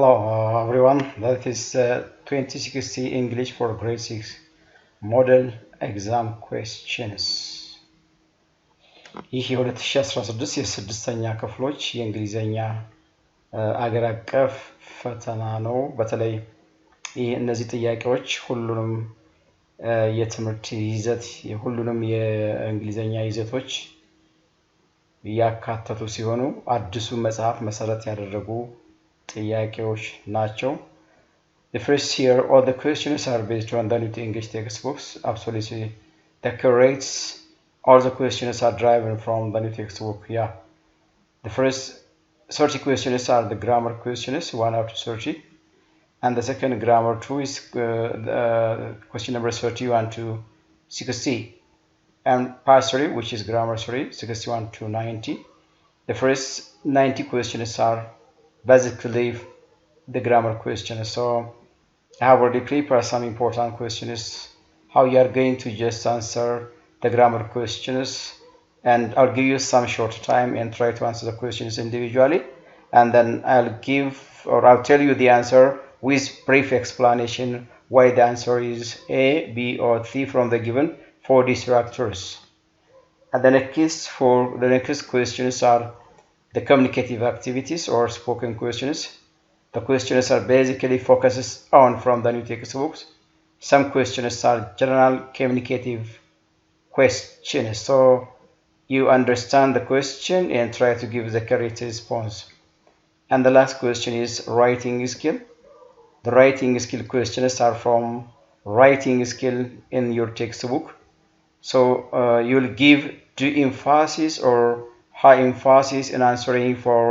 Hello everyone, that is 2060 English for grade 6 model exam questions። ይህ የ2016 የስድስተኛ ክፍሎች የእንግሊዘኛ አገር አቀፍ ፈተና ነው። በተለይ እነዚህ ጥያቄዎች ሁሉንም የትምህርት ይዘት ሁሉንም የእንግሊዘኛ ይዘቶች ያካተቱ ሲሆኑ አዲሱ መጽሐፍ መሰረት ያደረጉ ጥያቄዎች ናቸው። The first here, all the questions are based on the new English textbooks. Absolutely, the correct. All the questions are derived from the new textbook. Yeah, the first 30 questions are the grammar questions, 1 up to 30, and the second grammar 2 is question number 31 to 60, and part 3, which is grammar 3, 61 to 90. The first 90 questions are basically the grammar questions. So I have already prepared some important questions, how you are going to just answer the grammar questions, and I'll give you some short time and try to answer the questions individually, and then I'll tell you the answer with brief explanation why the answer is A, B, or C from the given 4 distractors. And the next questions are the communicative activities or spoken questions. The questions are basically focuses on from the new textbooks. Some questions are general communicative questions, so you understand the question and try to give the correct response. And the last question is writing skill. The writing skill questions are from writing skill in your textbook. So you'll give the emphasis or high emphasis in answering for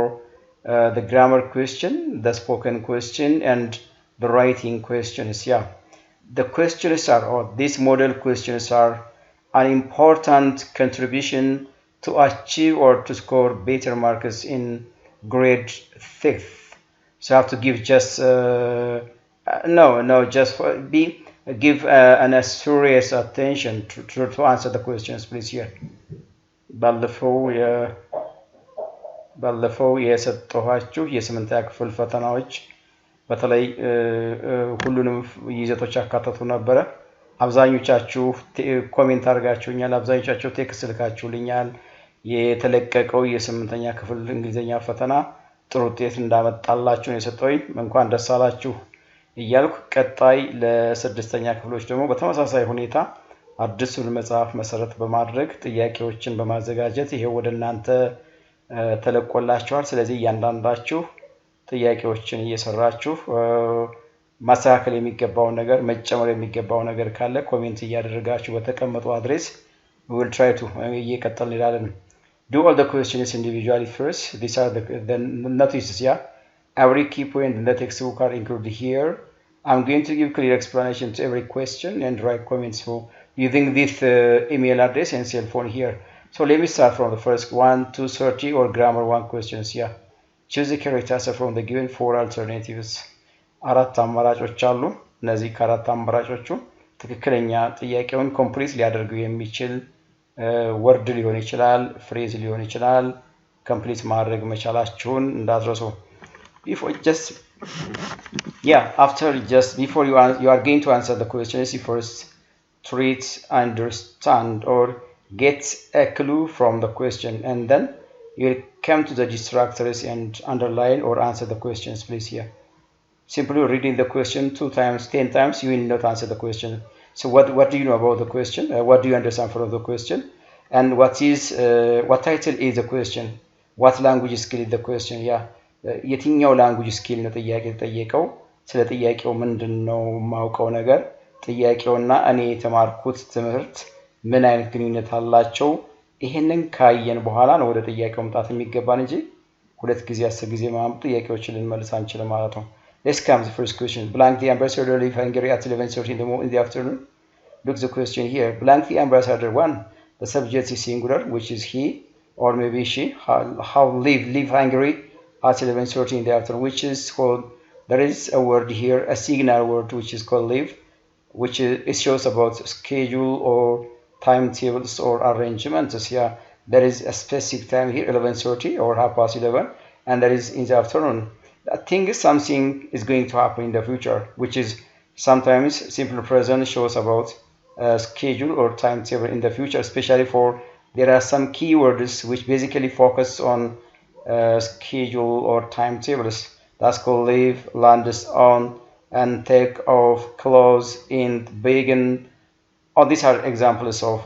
the grammar question, the spoken question, and the writing questions. Yeah, the questions are, or these model questions are an important contribution to achieve or to score better marks in grade 6th. So you have to give just give an serious attention to answer the questions, please. Here ባለፈው የሰጠኋችሁ የስምንተኛ ክፍል ፈተናዎች በተለይ ሁሉንም ይዘቶች አካተቱ ነበረ። አብዛኞቻችሁ ኮሜንት አድርጋችሁኛል፣ አብዛኞቻችሁ ቴክስት ልካችሁልኛል። የተለቀቀው የስምንተኛ ክፍል እንግሊዘኛ ፈተና ጥሩ ውጤት እንዳመጣላችሁ ነው የሰጠሁኝ። እንኳን ደስ አላችሁ እያልኩ ቀጣይ ለስድስተኛ ክፍሎች ደግሞ በተመሳሳይ ሁኔታ አዲሱን መጽሐፍ መሰረት በማድረግ ጥያቄዎችን በማዘጋጀት ይሄው ወደ እናንተ ተለቆላችኋል። ስለዚህ እያንዳንዳችሁ ጥያቄዎችን እየሰራችሁ ማስተካከል የሚገባው ነገር መጨመር የሚገባው ነገር ካለ ኮሜንት እያደረጋችሁ በተቀመጠው አድሬስ we will try to እየቀጠልን እንላለን። Do all the questions individually first. These are the notices. Yeah, every key point in the textbook are included here. I'm going to give clear explanation to every question and write comments using this email address and cell phone here. So let me start from the first 1 to 30 or grammar 1 questions. Yeah, choose the correct answer from the given 4 alternatives. አራት አማራጮች አሉ። እነዚህ ከአራት አማራጮቹ ትክክለኛ ጥያቄውን ኮምፕሊት ሊያደርገው የሚችል ወርድ ሊሆን ይችላል፣ ፍሬዝ ሊሆን ይችላል። ኮምፕሊት ማድረግ መቻላችሁን እንዳትረሱ። Before you are going to answer the questions, you first treat, understand, or get a clue from the question, and then you will come to the distractors and underline or answer the questions, please. Here, simply reading the question 2 times, 10 times, you will not answer the question. So what do you know about the question? What do you understand from the question? And what title is the question? What language skill is the question? Yeah, የትኛው language skill ነው ጥያቄ ተጠየቀው? ስለ ጥያቄው ምንድነው ማውቀው ነገር? ጥያቄውና እኔ የተማርኩት ትምህርት ምን አይነት ግንኙነት አላቸው? ይሄንን ካየን በኋላ ነው ወደ ጥያቄው መጣት የሚገባን እንጂ ሁለት ጊዜ 10 ጊዜ ማምጡ ጥያቄዎችን ልንመልስ አንችልም ማለት ነው። Let's come to the first question. Blank the ambassador leave Hungary at 11:30 in the afternoon. Look the question here. Blank the ambassador 1. The subject is singular, which is he or maybe she. How leave Hungary at 11:30 in the afternoon, which is called, there is a word here, a signal word, which is called leave, which it shows about schedule or timetables or arrangements. Yeah, there is a specific time here, 11:30 or 11:30, and there is in the afternoon. think something is going to happen in the future, which is sometimes simple present shows about schedule or timetable in the future, especially for there are some keywords which basically focus on schedule or timetables. That's called leave, lands on, and take off, close, in, begin. All these are examples of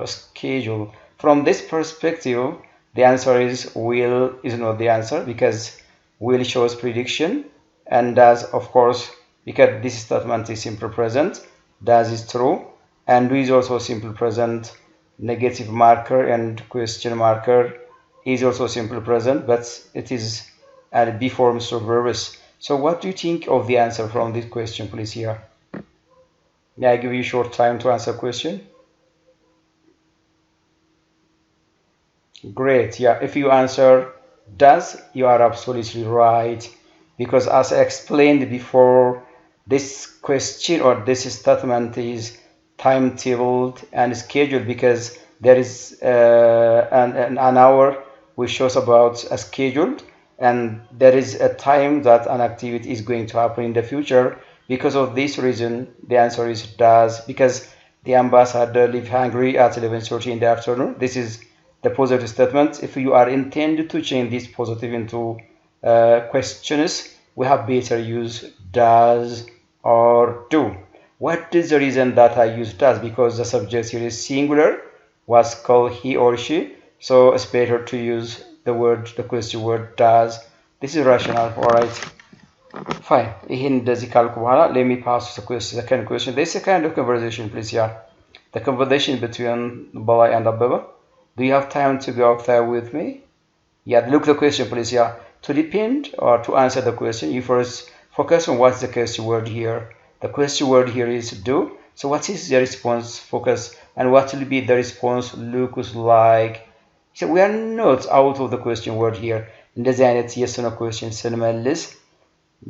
schedule. From this perspective, the answer is will is not the answer because will shows prediction and does, of course, because this statement is simple present, does is true, and do is also simple present, negative marker and question marker is also simple present, but it is at B forms of verbs. So what do you think of the answer from this question, please, here? May I give you short time to answer question? Great. Yeah, if you answer does, you are absolutely right. Because as I explained before, this question or this statement is timetabled and scheduled because there is an hour which shows about a scheduled and there is a time that an activity is going to happen in the future. Because of this reason, the answer is does, because the ambassador leave Hungary at 11:30 in the afternoon. This is the positive statement. If you are intended to change this positive into questions, we have better use does or do. What is the reason that I use does? Because the subject here is singular, was called he or she, so it's better to use the question word does. This is rational, alright. Fine. Let me pass the second question. There's a kind of conversation, please. Yeah, the conversation between Balai and Ababa. Do you have time to go out there with me? Yeah, look the question, please. Yeah, to depend or to answer the question, you first focus on what's the question word here. The question word here is do. So what is the response? Focus, and what will be the response looks like? So we are not out of the question word here. እንደዚህ አይነት yes or no question ስንመልስ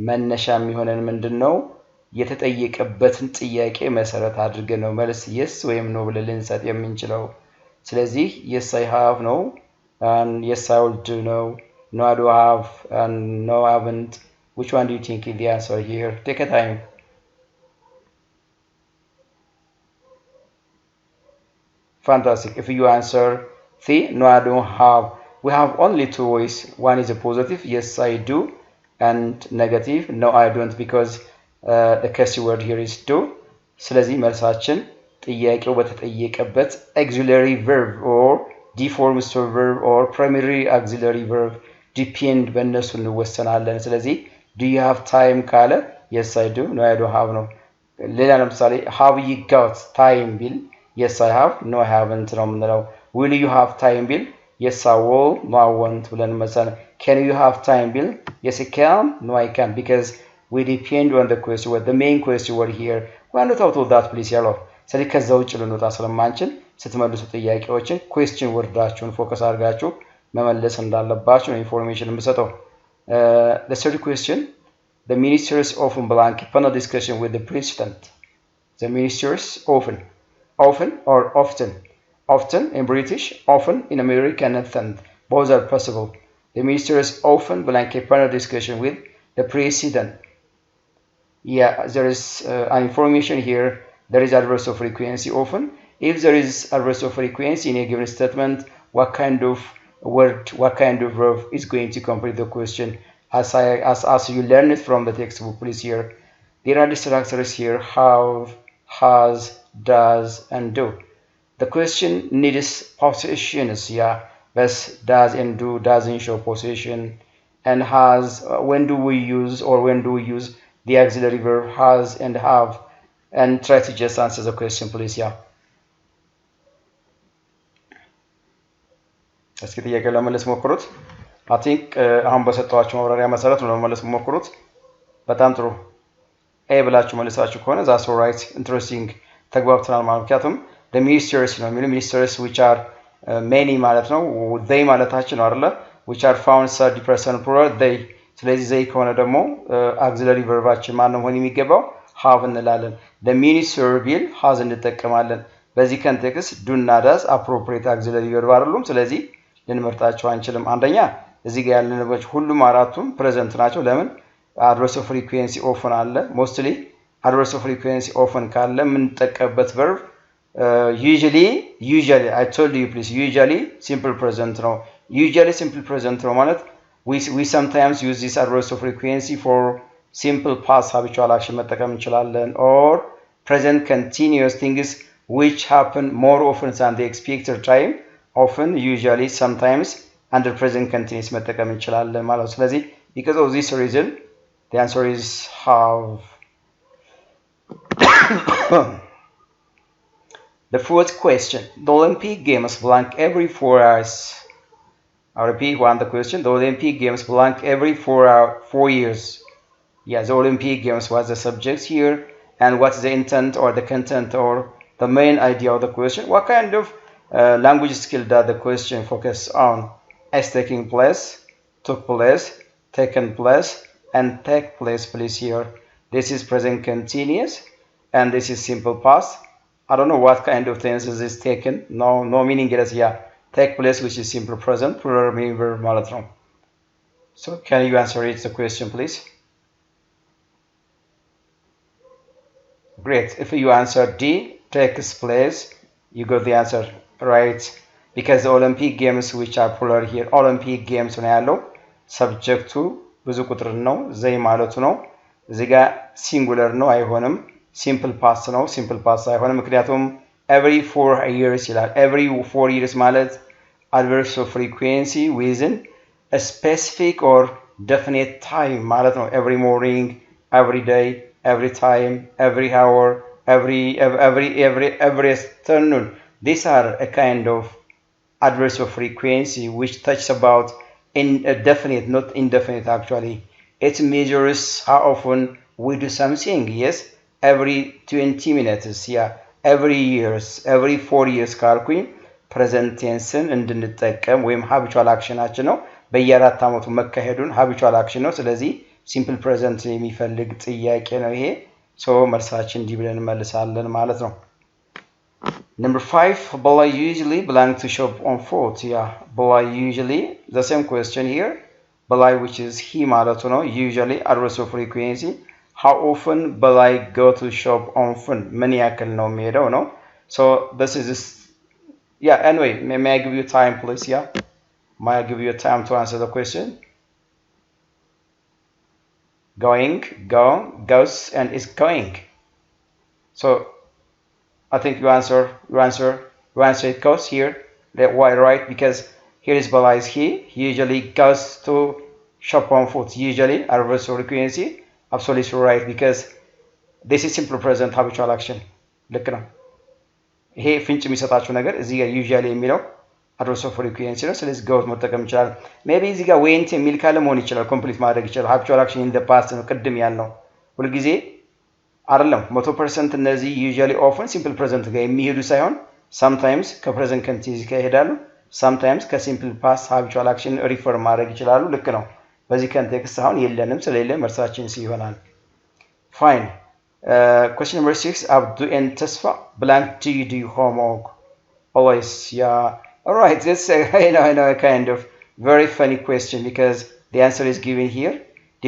መነሻ የሚሆነን ምንድነው? የተጠየቀበትን ጥያቄ መሰረት አድርገን ነው መልስ yes ወይም no ብለን ልንሰጥ የምንችለው። ስለዚህ yes I have no, and yes I will do no, no I do have, and no I haven't. Which one do you think is the answer here? Take a time. Fantastic. If you answer C, no I don't have, we have only two ways. One is a positive, yes I do, and negative, no I don't, because the keyword here is do. ስለዚህ መልሳችን ጥያቄው በተጠየቀበት auxiliary verb or deformed verb or primary auxiliary verb depend በእነሱ እንወሰናለን። ስለዚህ do you have time ካለ yes I do, no I don't have ነው። ሌላ ለምሳሌ have you got time ቢል yes I have, no I haven't ነው የምንለው። will you have time ቢል yes I will, no I won't ብለን መሰለን። can you have time ቢል yes I can, no I can't, because we depend on the question word, the main question word here. we are not out of that, please ያለው። ስለዚህ ከዛ ውጭ ልንወጣ ስለማንችል ስትመልሱ ጥያቄዎችን question ወርዳችሁን ፎከስ አድርጋችሁ መመለስ እንዳለባችሁ ነው ኢንፎርሜሽን የምሰጠው። The third question, the ministers often blank panel discussion with the president. The ministers often or often in British, often in American, and both are possible. The ministers often blank a panel discussion with the president. Yeah, there is an information here. There is adverse of frequency often. If there is adverse of frequency in a given statement, what kind of word, what kind of verb is going to complete the question? As you learn it from the textbook, please here. There are the structures here: have, has, does, and do. The question needs possessions, yeah. But does and do doesn't show possession. And has, when do we use the auxiliary verb has and have? And try to just answer the question, please, yeah. እስኪ ጥያቄ ለመመለስ ሞክሩት። I think አሁን በሰጣችሁ ማብራሪያ መሰረት ነው ለመመለስ ሞክሩት። በጣም ጥሩ። ብላችሁ መልሳችሁ ከሆነ that's all right, interesting ተግባብተናል ማለት ምክንያቱም the ministers ነው የሚለው ministers which are many ማለት ነው they ማለታችን ነው አይደለ which are found third person plural they። ስለዚህ they ከሆነ ደግሞ auxiliary verbaችን ማን ነው መሆን የሚገባው? have እንላለን። the minister ቢል has እንጠቀማለን። በዚህ ኮንቴክስት do እና does appropriate auxiliary verb አይደሉም። ስለዚህ ልንመርጣቸው አንችልም። አንደኛ እዚህ ጋር ያለንበት ሁሉም አራቱም ፕሬዘንት ናቸው ለምን adverse of frequency often አለ mostly adverse of frequency often ካለ የምንጠቀምበት verb usually I told you please usually simple present ነው usually simple present ነው ማለት we sometimes use this adverse of frequency for simple past habitual action መጠቀም እንችላለን or present continuous things which happen more often than the expected time often usually sometimes under present continuous መጠቀም እንችላለን ማለት ነው ስለዚህ because of this reason the answer is have the fourth question the Olympic Games blank every 4 hours I repeat one the question the Olympic Games blank every 4 years yeah the Olympic Games was the subject here and what's the intent or the content or the main idea of the question what kind of language skill does the question focus on as taking place took place taken place and take place please here this is present continuous and this is simple past I don't know what kind of tenses is taken no meaning it is yeah take place which is simple present plural meaning verb ማለት ነው so can you answer it the question please great if you answer D takes place you got the answer right because the Olympic Games which are plural here Olympic Games ነው ያለው subject to ብዙ ቁጥር ነው ዘይ ማለቱ ነው እዚህ ጋር ሲንጉለር ነው አይሆንም simple past ነው simple past አይሆንም ምክንያቱም every 4 years ይላል every 4 years ማለት adverse of frequency within a specific or definite time ማለት ነው every morning every day every time every hour every afternoon these are a kind of adverse of frequency which touches about in a definite not indefinite actually it measures how often we do something yes every 20 minutes yeah every years every 4 years ካልኩኝ present tense እንድንጠቀም ወይም habitual actionናችን ነው በየአራት አመቱ መካሄዱን habitual action ነው ስለዚህ simple present የሚፈልግ ጥያቄ ነው ይሄ so መልሳችን እንዲህ ብለን እንመልሳለን ማለት ነው Number 5, but I usually belong to shop on foot. Yeah, but I usually, the same question here. But I, which is he ማለት ነው. Usually, adverse of frequency. How often but I go to shop often? ምን ያክል ነው የምሄደው ነው. So this is this. Yeah. Anyway, may I give you time, please? Yeah. May I give you time to answer the question? Going, go, goes, and is going. So. I think you answer it goes here that why right because here is Bala is he usually goes to shop on foot usually adverse frequency absolutely right because this is simple present habitual action ልክ ነው ይሄ ፍንጭ የሚሰጣችሁ ነገር እዚህ ጋር usually የሚለው adverse frequency ነው ስለዚህ goes መጠቀም እንችላለን maybe እዚህ ጋር went የሚል ካለ መሆን ይችላል ኮምፕሊት ማድረግ ይችላል habitual action in the past ነው ቅድም ያልነው ሁሉ ጊዜ አይደለም 100% እነዚህ usually often simple present ጋር የሚሄዱ ሳይሆን sometimes ከpresent continuous ጋር ይሄዳሉ sometimes ከsimple past habitual action refer ማድረግ ይችላሉ ልክ ነው በዚህ context አሁን የለንም ስለሌለ መልሳችን ይሆናል fine question number 6 Abdu and Tasfa blank do you do homework always yeah all right this I know a kind of very funny question because the answer is given here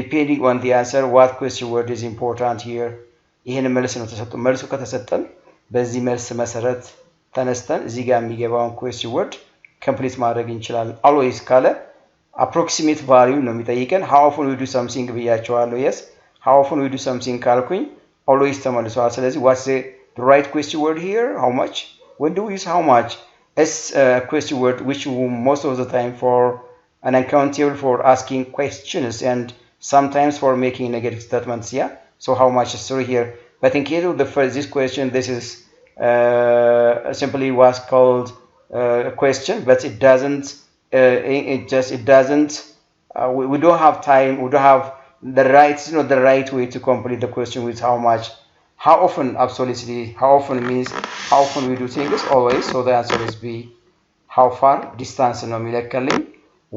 depending on the answer what question word is important here ይሄን መልስ ነው ተሰጥቶ መልሱ ከተሰጠን በዚህ መልስ መሰረት ተነስተን እዚህ ጋር የሚገባውን question word complete ማድረግ እንችላለን always ካለ approximate value ነው የሚጠይቀን how often we do something ብያቸዋለሁ yes how often we do something ካልኩኝ always ተመልሷል ስለዚህ what's the right question word here how much when do we use how much as a question word which most of the time for an uncountable for asking questions and sometimes for making negative statements yeah so how much is through here but in case of the first this question this is simply was called a question but it doesn't we don't have time we don't have the right the right way to complete the question with how much how often absolutely how often means how often we do things always so the answer is B how far distance ነው የሚለካልኝ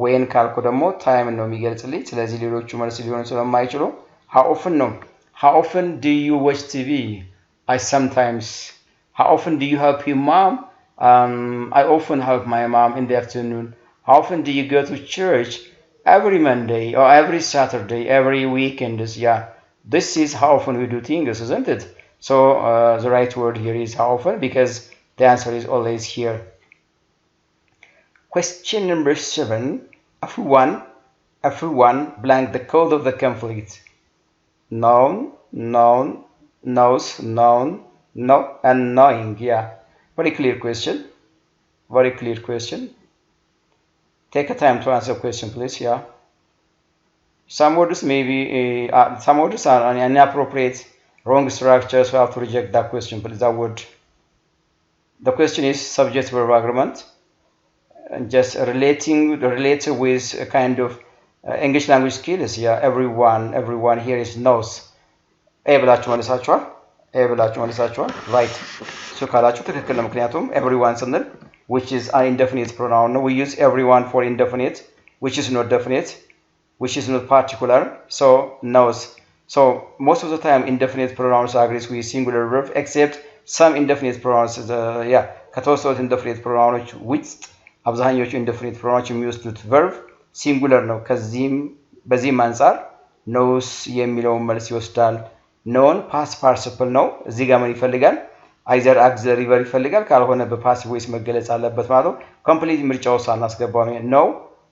when ካልኩ ደግሞ time ነው የሚገልጽልኝ ስለዚህ ሌሎቹ መልስ ሊሆኑ ስለማይችሉ how often ነው How often do you watch TV? I sometimes. How often do you help your mom? I often help my mom in the afternoon. How often do you go to church? every Monday or every Saturday, every weekend. Yeah, this is how often we do things, isn't it? So the right word here is how often, because the answer is always here. Question number 7. Everyone blank the cause of the conflict. Known, knows, known, no, and knowing. Yeah, very clear question. Very clear question. Take a time to answer the question, please. Yeah. Some words maybe some words are inappropriate, wrong structure, so I have to reject that question, please. That word. The question is subject verb agreement, and just related with a kind of English language skills. Yeah, everyone here is knows. ብላችሁ መልሳችኋል። ብላችሁ መልሳችኋል። ራይት ሶ ካላችሁ ትክክል ነው። ምክንያቱም everyone ስንል which is an indefinite pronoun no, we use everyone for indefinite which is not definite, which is not particular, so knows. So most of the time indefinite pronouns agrees with singular verb except some indefinite pronouns ከተወሰኑት indefinite pronouns ውስጥ አብዛኞቹ indefinite pronouns የሚወስዱት verb singular ነው። በዚህም አንፃር knows የሚለውን መልስ ይወስዳል። known past participle ነው። እዚህ ጋር ምን ይፈልጋል? either auxiliary verb ይፈልጋል፣ ካልሆነ በፓሲቭ ቮይስ መገለጽ አለበት ማለት ነው። ኮምፕሊት ምርጫው ሳናስገባው ነው። know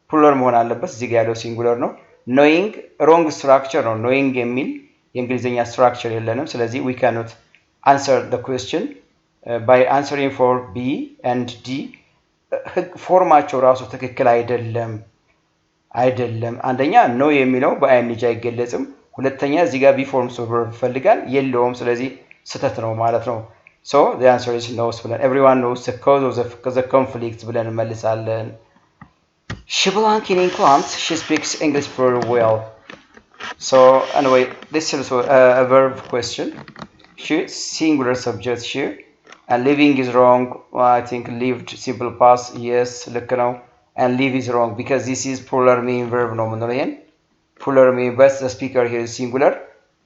ፕሉራል መሆን አለበት። እዚህ ጋር ያለው ሲንጉለር ነው። knowing wrong structure ነው። knowing የሚል የእንግሊዝኛ ስትራክቸር የለንም። ስለዚህ we cannot answer the question by answering for B and D ፎርማቸው ራሱ ትክክል አይደለም። አንደኛ ነው የሚለው በአይንጂ አይገለጽም። ሁለተኛ እዚህ ጋር ቢ ፎርምስ ኦፍ verb ይፈልጋል የለውም። ስለዚህ ስተት ነው ማለት ነው። so the answer is knows ብለን everyone knows the cause of the conflict ብለን እንመልሳለን። she belongs in England. She speaks English very well. So anyway, this is also a verb question. She singular subject she, and living is wrong. I think lived simple past. Yes, ልክ ነው። and live is wrong because this is plural mean verb ነው የምንለው ይሄን plural mean but the speaker here is singular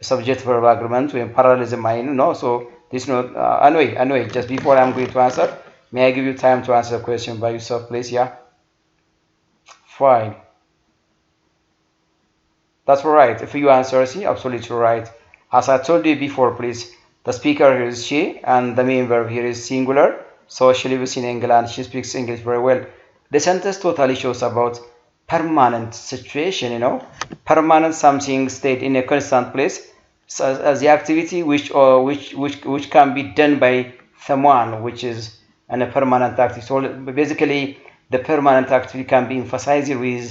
subject verb agreement when parallelism I know. So this not anyway just before I'm going to answer, may I give you time to answer the question by yourself, please? Yeah, fine, that's right. If you answer C, absolutely right. As I told you before, please, the speaker here is she and the main verb here is singular, so she lives in England. She speaks English very well. The sentence totally shows about permanent situation, permanent something stayed in a constant place, as the activity which can be done by someone, which is a permanent activity. So basically, the permanent activity can be emphasized with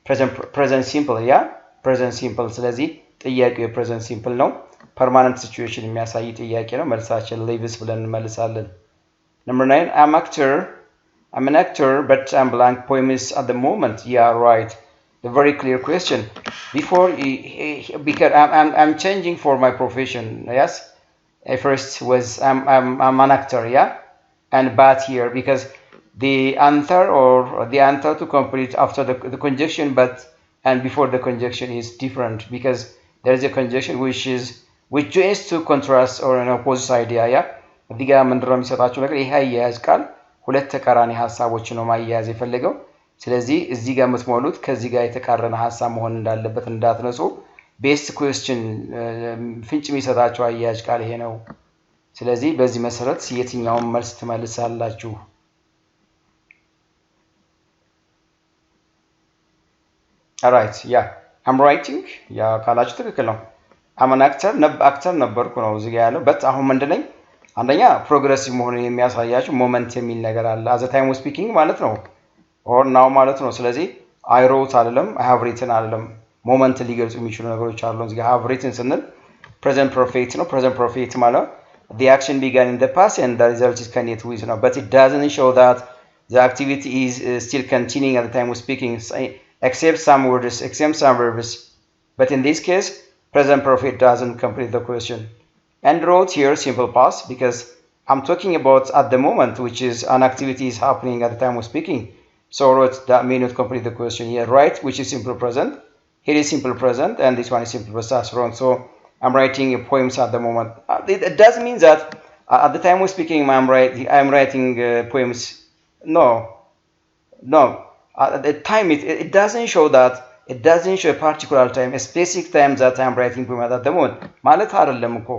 present simple, present simple. ስለዚህ ጥያቄው present simple ነው። permanent situation የሚያሳይ ጥያቄ ነው። መልሳችን lives ብለን እንመልሳለን። Number 9, I'm an actor, but I'm blank poem is at the moment. Yeah, right. A very clear question. Before, because I'm changing for my profession. Yes, at first was I'm an actor. Yeah, and but here because the answer to complete after the conjunction but and before the conjunction is different because there is a conjunction which joins to contrast or an opposite idea. Yeah, እዚህ ጋር ምንድነው የሚሰጣችሁ ነገር ይሄ አያያዝ ቃል ሁለት ተቃራኒ ሐሳቦች ነው ማያያዝ የፈለገው። ስለዚህ እዚህ ጋር የምትሞሉት ከዚህ ጋር የተቃረነ ሐሳብ መሆን እንዳለበት እንዳትነሱ። ቤስት ኩዌስችን ፍንጭ የሚሰጣችሁ አያያዝ ቃል ይሄ ነው። ስለዚህ በዚህ መሰረት የትኛውን መልስ ትመልሳላችሁ? alright, yeah, I'm writing. ያ ካላችሁ ትክክል ነው። I'm an actor ነበርኩ ነው እዚህ ጋር ያለው but አሁን ምንድነኝ? አንደኛ ፕሮግሬሲቭ መሆኑን የሚያሳያችሁ ሞመንት የሚል ነገር አለ። at the time of speaking ማለት ነው or now ማለት ነው። ስለዚህ I wrote አይደለም I have written አይደለም። ሞመንት ሊገልጹ የሚችሉ ነገሮች አሉ። እዚህ ጋር have written ስንል present perfect ነው። present perfect ማለት the action began in the past and the result is connected with ነው, but it doesn't show that the activity is still continuing at the time of speaking except some verbs. But in this case present perfect doesn't complete the question. And wrote here simple past because I'm talking about at the moment, which is an activity is happening at the time of speaking. So wrote that may not complete the question here. Right, which is simple present. Here is simple present, and this one is simple past. That's wrong. So I'm writing poems at the moment. It doesn't mean that at the time of speaking I'm writing poems. No. At the time it doesn't show that it doesn't show a particular time, a specific time that I'm writing poem at the moment ማለት አይደለም እኮ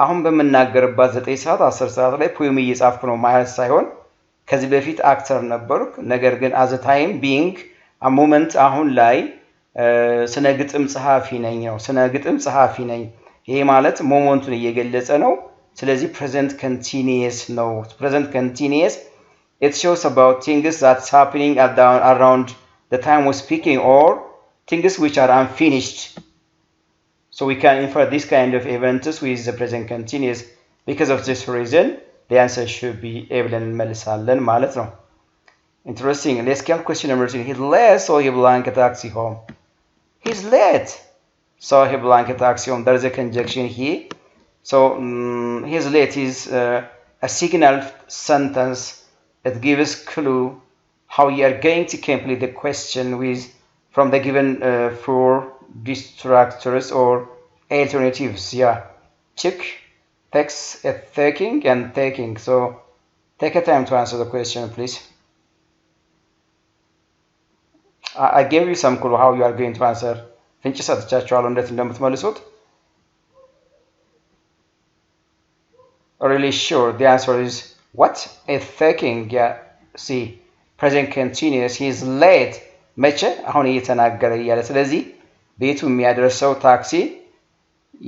አሁን በመናገርባት 9 ሰዓት 10 ሰዓት ላይ ፖem እየጻፍኩ ነው ማለት ሳይሆን ከዚህ በፊት አክተር ነበርኩ ነገር ግን as a time being a moment አሁን ላይ ስነ ግጥም ጸሐፊ ነኝ ነው ስነ ግጥም ጸሐፊ ነኝ ይሄ ማለት ሞመንቱን እየገለጸ ነው ስለዚህ present continuous ነው present continuous it shows about things that's happening around the time we're speaking or things which are unfinished so we can infer this kind of events with the present continuous because of this reason the answer should be able and መልሳለን ማለት ነው interesting let's get question number 2 he's late so he blank taxi home he's late so he blank taxi home there is a conjunction here so he's late is a signal sentence that gives clue how you are going to complete the question with from the given four distractors or alternatives yeah check text taking and taking so take a time to answer the question please I gave you some clue how you are going to answer ፍንጭ ሰጥቻችኋለሁ እንዴት እንደምትመልሱት really sure the answer is what a taking yeah see present continuous he is late መቼ አሁን እየተናገረ ያለ ስለዚህ ቤቱ የሚያደርሰው ታክሲ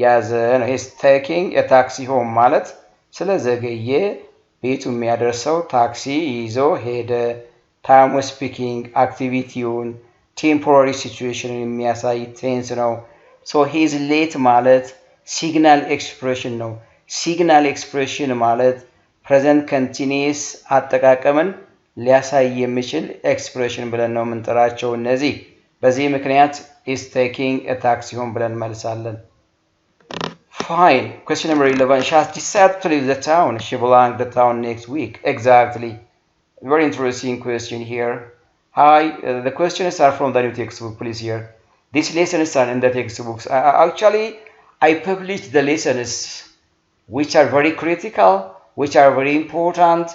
ያዘ ነው he's taking a taxi home ማለት ስለዘገየ ቤቱ የሚያደርሰው ታክሲ ይዞ ሄደ time was speaking activity-ውን temporary situation የሚያሳይ tense ነው so he is late ማለት signal expression ነው signal expression ማለት present continuous አጠቃቀምን ሊያሳይ የሚችል expression ብለን ነው የምንጠራቸው እነዚህ በዚህ ምክንያት is taking a taxi home ብለን መልሳለን fine question number 11 she has decided to leave the town she belongs the town next week exactly very interesting question here hi the questions are from the new textbook please here these lessons are in the textbooks actually I published the lessons which are very critical which are very important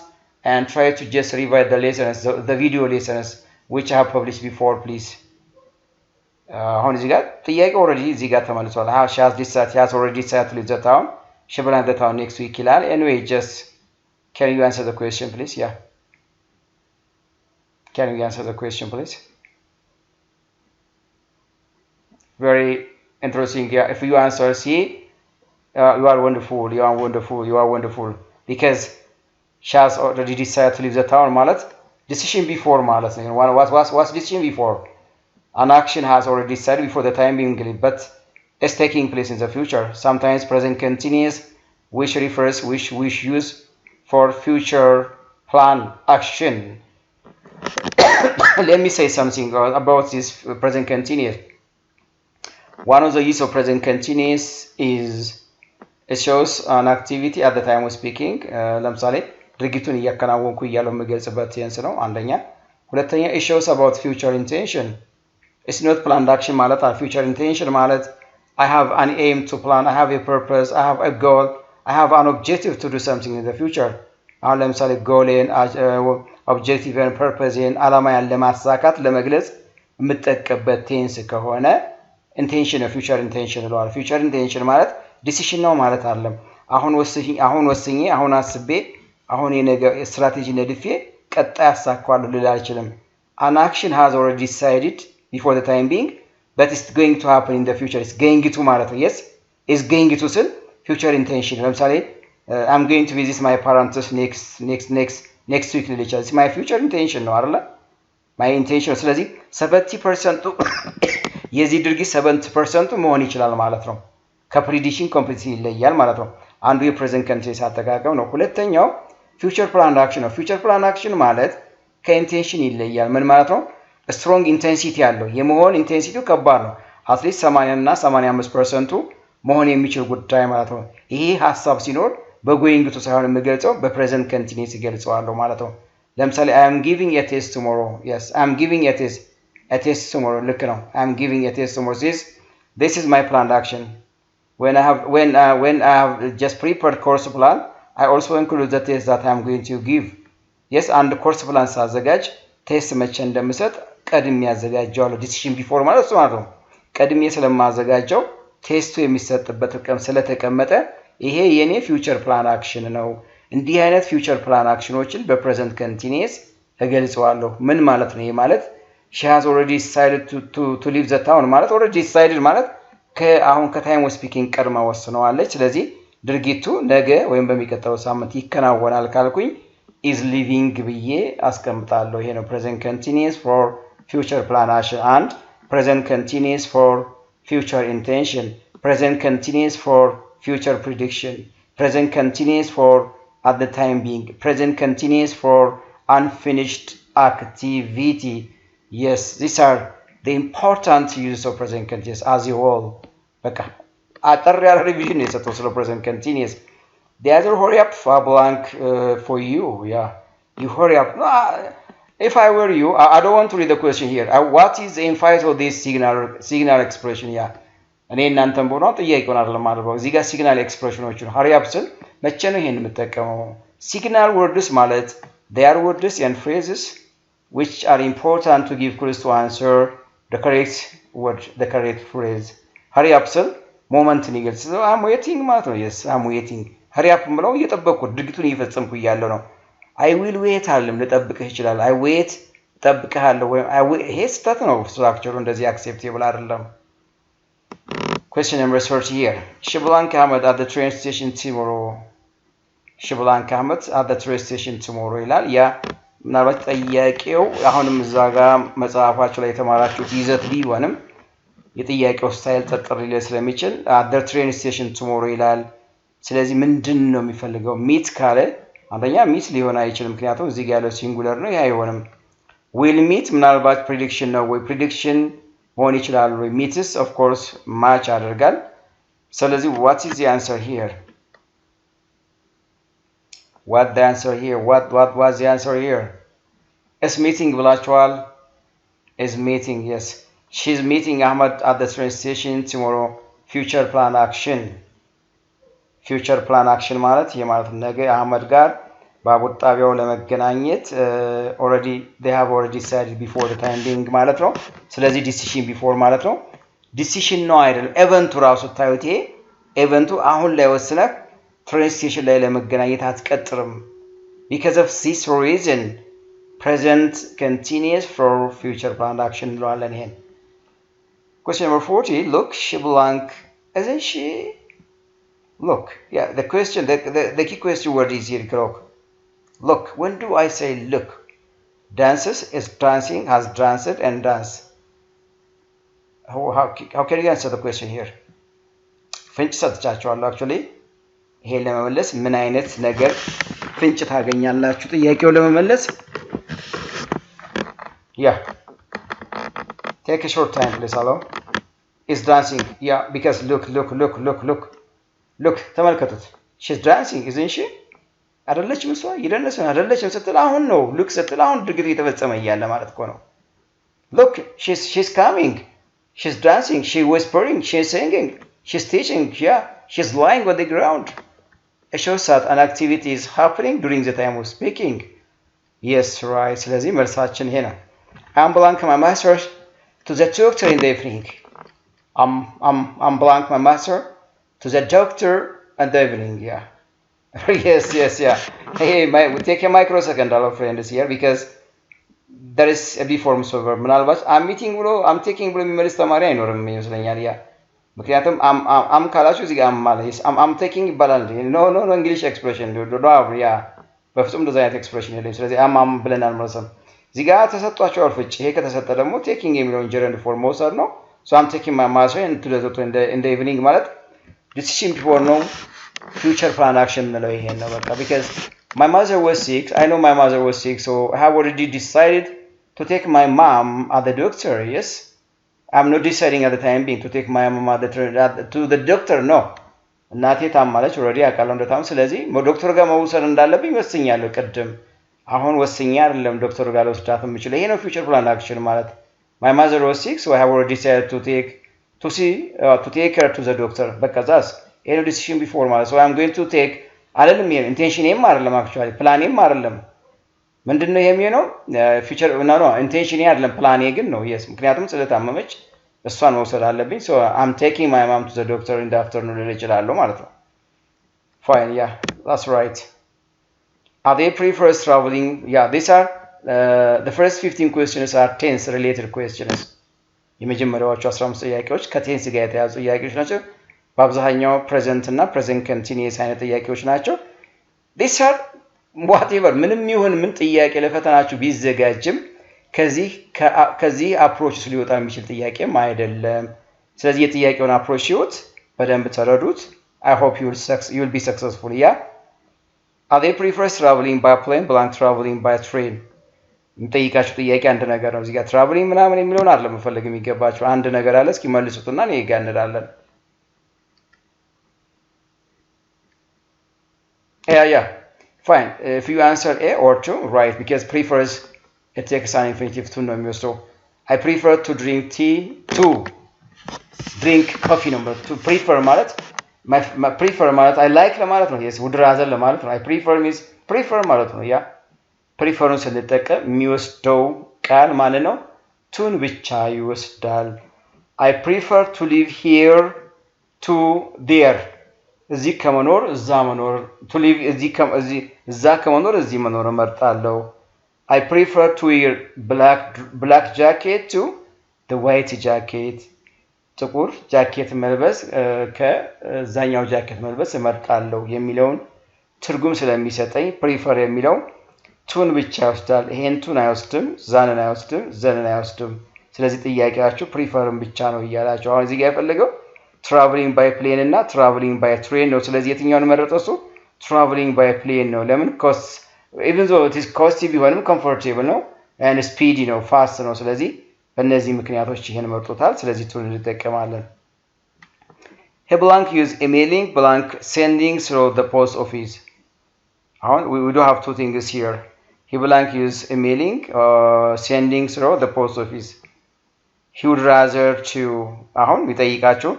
and try to just revise the lessons the video lessons which I have published before please አሁን እዚህ ጋር ጥያቄ ኦሬዲ እዚህ ጋር ተመልሷል she has decided he has already decided to leave the town she belongs the town next week ይላል anyway just can you answer the question please yeah can you answer the question please very interesting yeah if you answer C you are wonderful you are wonderful you are wonderful because she has already decided to leave the town ማለት decision before ማለት ነው what's decision before an action has already decided before the time being but is taking place in the future sometimes present continuous which refers which use for future plan action let me say something about this present continuous one of the use of present continuous is it shows an activity at the time of speaking ለምሳሌ ድርጊቱን እያከናወንኩ እያለው የምገልጽበት ቴንስ ነው አንደኛ ሁለተኛ it shows about future intention it's not planned action ማለት future intention ማለት I have an aim to plan I have a purpose I have a goal I have an objective to do something in the future አሁን ለምሳሌ ጎልን objective and purpose in አላማያን ለማሳካት ለመግለጽ የምጠቀምበት ቴንስ ከሆነ intention future intention ነው future intention ማለት decision ነው ማለት አይደለም አሁን ወስኜ አሁን አስቤ አሁን የነገ ስትራቴጂ ነድፌ ቀጣይ አሳካዋለሁ ልል አልችልም an action has already decided before the time being but it's going to happen in the future it's going to ማለት ነው yes is going to ስል future intention ለምሳሌ I'm going to visit my parents next week ልል ይችላል it's my future intention ነው አይደል my intention ስለዚህ 70% የዚህ ድርጊት 70% መሆን ይችላል ማለት ነው ከፕሪዲክሽን ኮምፕሊትሊ ይለያል ማለት ነው አንዱ የፕሬዘንት ኮንቲኒየስ አጠቃቀም ነው ሁለተኛው ፊውቸር ፕላን አክሽን ነው ፊውቸር ፕላን አክሽን ማለት ከኢንቴንሽን ይለያል ምን ማለት ነው ስትሮንግ ኢንቴንሲቲ ያለው የመሆን ኢንቴንሲቲው ከባድ ነው አትሊስት 80 እና 85% መሆን የሚችል ጉዳይ ማለት ነው ይሄ ሐሳብ ሲኖር በጎይንግ ቱ ሳይሆን የሚገልጸው በፕሬዘንት ኮንቲኒየስ ይገልጸዋል ማለት ነው ለምሳሌ I am giving a test tomorrow yes I am giving a test tomorrow ልክ ነው I am giving a test tomorrow this is my planned action when I have just prepared course plan I also include the test that I am going to give yes and course plan ሳዘጋጅ ቴስት መቼ እንደምሰጥ ቀድሜ ያዘጋጀዋለሁ ዲሲሽን ቢፎር ማለት ነው ቀድሜ ስለማዘጋጀው ቴስቱ የሚሰጥበት ቀን ስለተቀመጠ ይሄ የኔ ፊውቸር ፕላን አክሽን ነው እንዲህ አይነት ፊውቸር ፕላን አክሽኖችን በፕሬዘንት ኮንቲኒየስ እገልጸዋለሁ ምን ማለት ነው ይሄ ማለት she has already decided to leave the town ማለት already decided ማለት ከአሁን ከታይም ስፒኪንግ ቀድማ ወስነዋለች ስለዚህ ድርጊቱ ነገ ወይም በሚቀጥለው ሳምንት ይከናወናል ካልኩኝ is leaving ብዬ አስቀምጣለሁ ይሄ ነው present continuous for future plan action and present continuous for future intention present continuous for future prediction present continuous for at the time being present continuous for unfinished activity yes these are the important uses of present continuous as a whole በቃ አጠር ያለ ሪቪዥን የሰጠው ስለ present continuous the other hurry up blank for you yeah you hurry up no, if I were you I don't want to read the question here what is the emphasis of this signal expression yeah እኔ እናንተም ቦታው ጥያቄውን አይደለም አድርገው እዚህ ጋር ሲግናል ኤክስፕሬሽኖችን hurry up ስል መቼ ነው ይሄን የምጠቀመው signal words ማለት they are words and phrases which are important to give clues to answer the correct word the correct phrase hurry up ስል ሞመንትን ይገልጻል I'm waiting ማለት ነው yes I'm waiting hurry up ብለው እየጠበቁት ድርጊቱን እየፈጸምኩ እያለው ነው I will wait አለም ልጠብቅህ ይችላል I wait ጠብቅሃለሁ ወይ ይሄ ስህተት ነው ስትራክቸሩ እንደዚህ አክሴፕቴብል አይደለም question number 30 here Shiblank Ahmed at the train station tomorrow Shiblank Ahmed at the train station tomorrow ይላል ያ ምናልባት ጥያቄው አሁንም እዛ ጋር መጽሐፋችሁ ላይ የተማራችሁት ይዘት ቢሆንም የጥያቄው ስታይል ተጠር ሊል ስለሚችል at the train station tomorrow ይላል ስለዚህ ምንድነው የሚፈልገው ሚት ካለ አንደኛ ሚት ሊሆን አይችልም ምክንያቱም እዚህ ጋር ያለው ሲንጉለር ነው ያ አይሆንም will meet ምናልባት prediction ነው ወይ prediction መሆን ይችላል ወይ meets of course match ያደርጋል ስለዚህ what is the answer here what the answer here what was the answer here is meeting ብላችኋል is meeting yes she's meeting Ahmed at the train station tomorrow future plan action ማለት የማለት ነገ አህመድ ጋር ባቡር ጣቢያው ለመገናኘት already they have already decided before the time being ማለት ነው ስለዚህ decision before ማለት ነው decision ነው አይደለም ኤቨንቱ ራሱ ታዩት ይሄ ኤቨንቱ አሁን ላይ ወስነህ train station ላይ ለመገናኘት አትቀጥርም because of this reason present continuous for future plan action እንለዋለን ይሄን question number 40 look she blank isn't she look yeah the question the key question word is here look when do I say look dances is dancing has danced and dance how can you answer the question here ፍንጭ ሰጥቻችኋለሁ actually ይሄን ለመመለስ ምን አይነት ነገር ፍንጭ ታገኛላችሁ ጥያቄው ለመመለስ yeah take a short time please hello is dancing yeah because look ተመልከቱት she's dancing isn't she አይደለችም እሷ ይደነሰን አይደለችም ስትል አሁን ነው look ስትል አሁን ድርጊት እየተፈጸመ ያለ ማለት እኮ ነው look she's coming she's dancing she's whispering she's singing she's teaching yeah she's lying on the ground it shows that an activity is happening during the time of speaking yes right ስለዚህ መልሳችን ይሄ ነው I'm blank my master to the doctor in the evening I'm blank my master to the doctor in the evening yeah yes yeah hey take a microsecond all friends here because there is a b form so verb ምናልባት I'm taking ብሎ የሚመልስ ተማሪ አይኖርም ይመስለኛል ያ ምክንያቱም I'm ካላችሁ እዚህ ጋር ማለት I'm taking ይባላል no English expression do ያ በፍጹም እንደዛ አይነት ኤክስፕሬሽን የለም ስለዚህ I'm ብለናል ማለት ነው እዚህ ጋር ተሰጥቷቸዋል ፍጭ ይሄ ከተሰጠ ደግሞ taking የሚለውን gerund form መውሰድ ነው so I'm taking my master into the doctor in the evening ማለት decision before ነው future plan action ነው ይሄን ነው በቃ because my mother was sick I know my mother was sick so I have already decided to take my mom at the doctor yes I'm not deciding at the time being to take my mom to the doctor no እናቴ ታማለች already አቃለው እንደታም ስለዚህ ዶክተር ጋር መውሰድ እንዳለብኝ ወስኛለሁ ቀደም አሁን ወስኛ አይደለም ዶክተር ጋር ወስዳት የምችለው ይሄ ነው future plan action ማለት my mother was sick so I have already decided to take her to the doctor በቃ ዛስ ይሄ ነው decision before ማለት so I'm going to take አይደለም intention አይደለም actually plan አይደለም ምንድነው የሚሆነው ፊቸር ነው ኢንቴንሽን አይደለም ፕላን ግን ነው yes ምክንያቱም ስለታመመች እሷን መውሰድ አለብኝ so I'm taking my mom to the doctor in the afternoon ልል እችላለሁ ማለት ነው fine yeah that's right are they prefers traveling yeah these are the first 15 questions are tense related questions የመጀመሪያዎቹ 15 ጥያቄዎች ከቴንስ ጋር የተያዙ ጥያቄዎች ናቸው በአብዛኛው present እና present continuous አይነት ጥያቄዎች ናቸው these are whatever ምንም ይሁን ምን ጥያቄ ለፈተናችሁ ቢዘጋጅም ከዚህ አፕሮች ሊወጣ የሚችል ጥያቄም አይደለም ስለዚህ የጥያቄውን አፕሮች ይወጥ በደንብ ተረዱት I hope you'll be successful yeah are they prefer traveling by plane blank traveling by train እንጠይቃችሁ ጥያቄ አንድ ነገር ነው እዚህ ጋር traveling ምናምን የሚለውን አይደለም መፈለግ የሚገባችሁ አንድ ነገር አለ እስኪ መልሱትና ነው ይጋነዳለን yeah fine if you answer A or 2 right because prefers it takes an infinitive to ነው የሚወስደው I prefer to drink tea to drink coffee number to prefer ማለት my prefer ማለት I like ለማለት ነው yes would rather ለማለት ነው I prefer means prefer ማለት ነው ያ preferን ስንጠቀም የሚወስደው ቃል ማለት ነው ቱን ብቻ ይወስዳል I prefer to live here to there እዚህ ከመኖር እዛ መኖር to live እዛ ከመኖር እዚህ መኖር እመርጣለሁ I prefer to wear black jacket to the white jacket ጥቁር ጃኬት መልበስ ከዛኛው ጃኬት መልበስ እመርጣለሁ የሚለውን ትርጉም ስለሚሰጠኝ prefer የሚለው ቱን ብቻ ይወስዳል ይሄን ቱን አይወስድም ዛንን አይወስድም ዘንን አይወስድም ስለዚህ ጥያቄያችሁ preferን ብቻ ነው ይያላችሁ አሁን እዚህ ጋር ያፈለገው traveling by plane እና traveling by train ነው ስለዚህ የትኛውን መረጠሱ traveling by plane ነው ለምን cost even though it is costly ቢሆንም comfortable ነው and speedy ነው fast ነው ስለዚህ በእነዚህ ምክንያቶች ይሄን መርጦታል ስለዚህ ቱን እንጠቀማለን he blank use emailing blank sending through the post office ahan we do have two things here he blank use emailing sending through the post office he would rather to ahan ቢጠይቃችሁ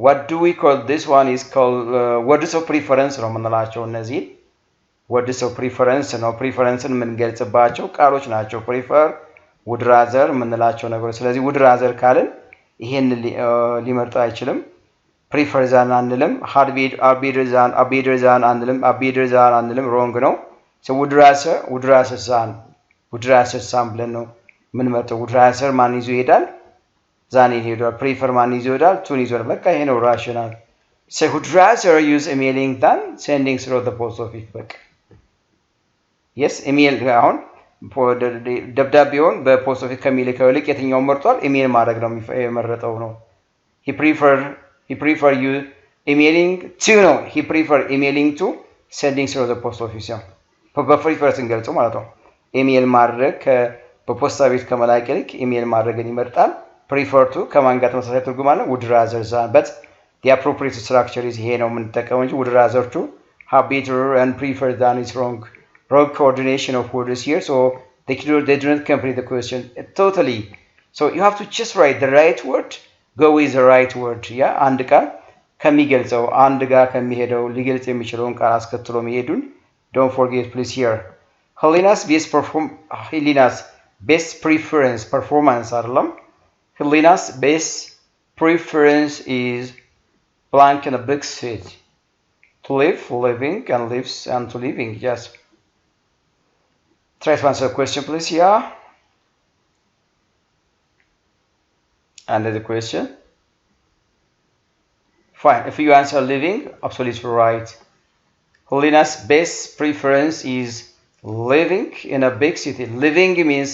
what do we call this one is called words of preference ነው ምንላቸው እነዚህ words of preference ነው preferenceን ምንገልጽባቸው ቃሎች ናቸው prefer would rather ምንላቸው ነገሮች ስለዚህ would rather ካልን ይሄን ሊመርጥ አይችልም prefer than አንልም had better than አንልም wrong ነው so would rather than ብለን ነው ምን መርጠው would rather ማን ይዞ ይሄዳል than ይሄዳል prefer ማን ይዞ ይሄዳል ቱን ይዞ በቃ ይሄ ነው rational so would rather use emailing than sending through the post office በቃ yes email አሁን ደብዳቤውን በፖስት ኦፊስ ከሚልከው ልክ የትኛው መርጧል ኢሜል ማድረግ ነው የመረጠው ነው he prefer you emailing to ነው he prefer emailing to sending through the post office ያው በprefer ስንገልጸው ማለት ነው ኢሜል ማድረግ በፖስታ ቤት ከመላክ ልክ ኢሜል ማድረግን ይመርጣል prefer to ከማን ጋር ተመሳሳይ ትርጉም አለ would rather than but the appropriate structure is ይሄ ነው የምንጠቀመው እንጂ would rather to have better and prefer than is wrong coordination of words here so they do not complete the question totally so you have to just write the right word go with the right word yeah አንድ ቃል ከሚገልጸው አንድ ጋር ከሚሄደው ሊገልጽ የሚችለውን ቃል አስከትሎ መሄዱን don't forget please here Helena's best preference performance አይደለም Helena's best preference is blank in a big city to live living and lives and to living yes try to answer the question please yeah and the question fine if you answer living absolutely right Helena's best preference is living in a big city living means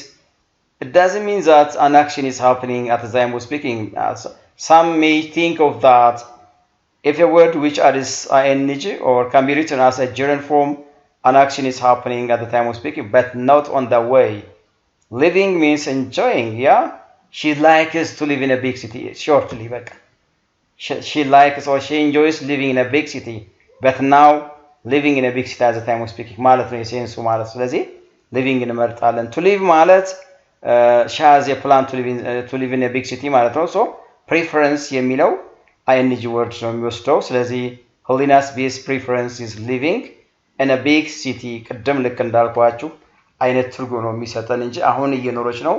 it doesn't mean that an action is happening at the time of speaking some may think of that if a word which adds ing or can be written as a gerund form an action is happening at the time of speaking but not on the way living means enjoying yeah she likes to live in a big city shortly but she likes or she enjoys living in a big city but now living in a big city at the time of speaking ማለት ነው የሴንሱ ማለት ስለዚህ living እንመርጣለን to live ማለት she has a plan to live in a big city ማለት ነው so preference የሚለው ing word ነው የሚወስደው ስለዚህ Helena's best preference is living in a big city ቅድም ልክ እንዳልኳችሁ አይነት ትርጉም ነው የሚሰጠን እንጂ አሁን እየኖረች ነው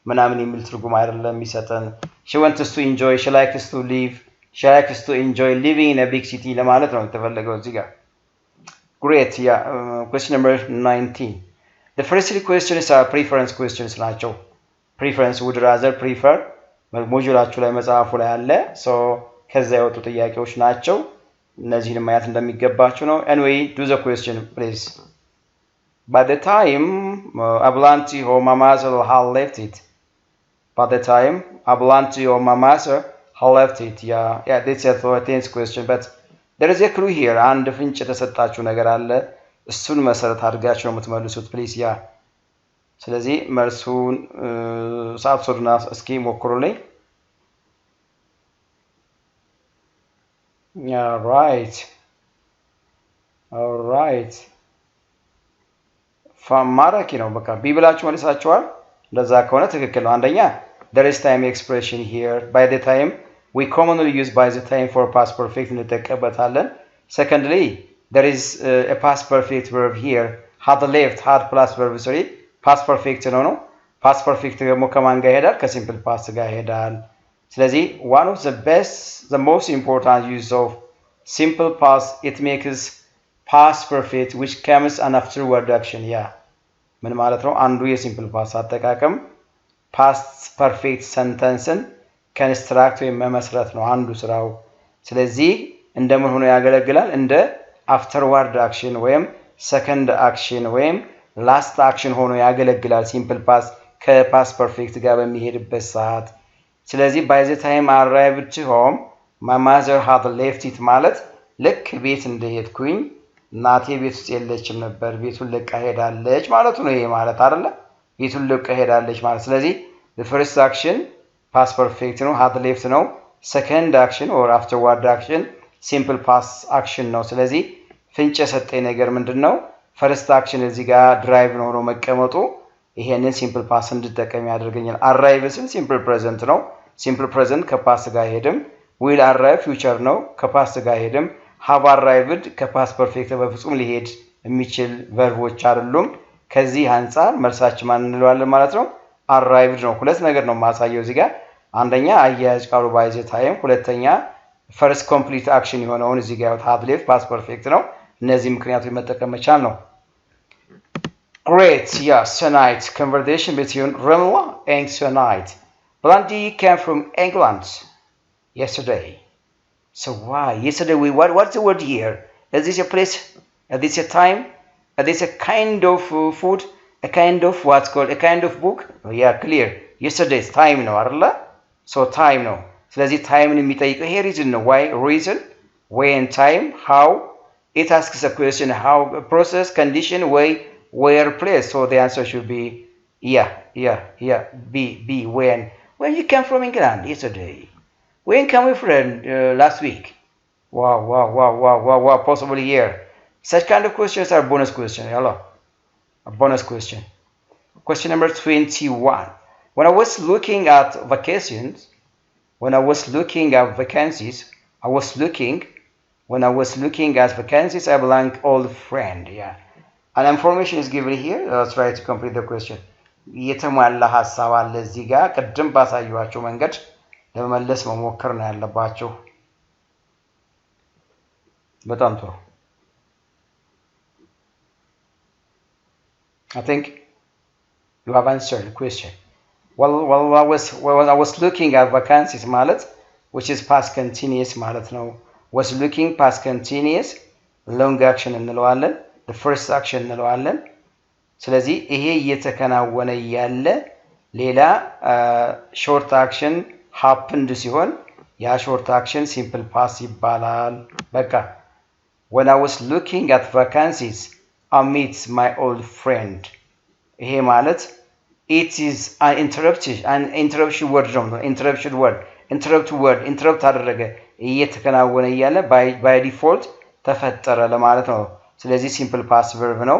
ምናምን የሚል ትርጉም አይደለም የሚሰጠን she wants to enjoy she likes to live she likes to enjoy living in a big city ለማለት ነው የተፈለገው እዚህ ጋር great yeah question number 19 the first three questions are preference questions ናቸው preference would rather prefer ሞጁላችሁ ላይ መጽሐፉ ላይ አለ so ከዛ የወጡ ጥያቄዎች ናቸው እነዚህን ማየት እንደሚገባችሁ ነው anyway do the question please by the time Ablanti or Mamaza had left it by the time Ablanti or Mamaza had left it yeah this is a 13th question but there is a clue here and ፍንጭ የተሰጣችሁ ነገር አለ እሱን መሰረት አድርጋችሁ ነው የምትመልሱት please yeah ስለዚህ መልሱን ሳብሶድና እስኪ ሞክሩልኝ yeah all right ማራኪ ነው በቃ ቢብላችሁ መልሳችኋል ለዛ ከሆነ ትክክል ነው አንደኛ there is time expression here by the time we commonly use by the time for past perfect እንጠቀምበታለን secondly there is a past perfect verb here had left had plus verb 3 past perfect ነው past perfect ደግሞ ከማን ጋር ይሄዳል ከሲምፕል past ጋር ይሄዳል ስለዚህ one of the best the most important use of simple past it makes past perfect which comes an afterward action yeah ምን ማለት ነው አንዱ የሲምፕል ፓስት አጠቃቀም past perfect sentenceን construct ወይም መመስረት ነው አንዱ ስራው ስለዚህ እንደምን ሆኖ ያገለግላል እንደ afterward action ወይም second action ወይም last action ሆኖ ያገለግላል ሲምፕል ፓስት ከpast perfect ጋር በሚሄድበት ሰዓት ስለዚህ by the time I arrived to home my mother had left it ማለት ልክ ቤት እንደሄድኩኝ እናቴ ቤት ውስጥ የለችም ነበር ቤቱን ለቃ ሄዳለች ማለት ነው ይሄ ማለት አይደለ ቤቱን ለቃ ሄዳለች ማለት ስለዚህ the first action past perfect ነው had left ነው second action or afterward action simple past action ነው ስለዚህ ፍንጭ የሰጠኝ ነገር ምንድነው first action እዚህ ጋር drive ነው ነው መቀመጡ ይሄንን simple past እንድጠቀም ያደርገኛል arrive ስን simple present ነው simple present ከpast ጋር ሄድም will arrive future ነው ከpast ጋር ሄድም have arrived ከpast perfect በፍጹም ሊሄድ የሚችል ቨርቦች አይደሉም ከዚህ አንፃር መልሳችን ማን እንለዋለን ማለት ነው arrived ነው ሁለት ነገር ነው ማሳየው እዚህ ጋር አንደኛ አያያዝ ቃሉ by the time ሁለተኛ first complete action የሆነውን እዚህ ጋር have left past perfect ነው እነዚህ ምክንያቶች መጠቀም መቻል ነው great yes tonight conversation between Ramla and tonight Blondie came from England yesterday So why? Yesterday what's the word here? Is this a place? Is this a time? Is this a kind of food? A kind of what's called? A kind of book? Oh, yeah, clear. Yesterday's time no, arla? So time no. So that's the time in የሚጠይቀው here reason no. Why? Reason, when, time, how. It asks a question how, process, condition, way, where, place. So the answer should be yeah. Be when. When you came from England yesterday. When can we friend last week? Wow, possibly here. Such kind of questions are bonus question. Hello. A bonus question. Question number 21. When I was looking at vacations, when I was looking at vacancies, when I was looking at vacancies, I blank old friend. Yeah. An information is given here. Let's try to complete the question. የተሟላ ሐሳብ አለ እዚህ ጋር ቀደም ባሳየኋችሁ መንገድ ለመመለስ መሞከር ነው ያለባችሁ በጣም ጥሩ I think you have answered the question I was looking at vacancies ማለት which is past continuous ማለት ነው was looking past continuous long action እንለዋለን the first action እንለዋለን ስለዚህ ይሄ እየተከናወነ ያለ ሌላ short action happened ሲሆን ያ short action simple past ይባላል በቃ when I was looking at vacancies I met my old friend ይሄ ማለት it is an interruption word ነው interrupt አደረገ እየተከናወነ ያለ by default ተፈጠረ ለማለት ነው ስለዚህ simple past verb ነው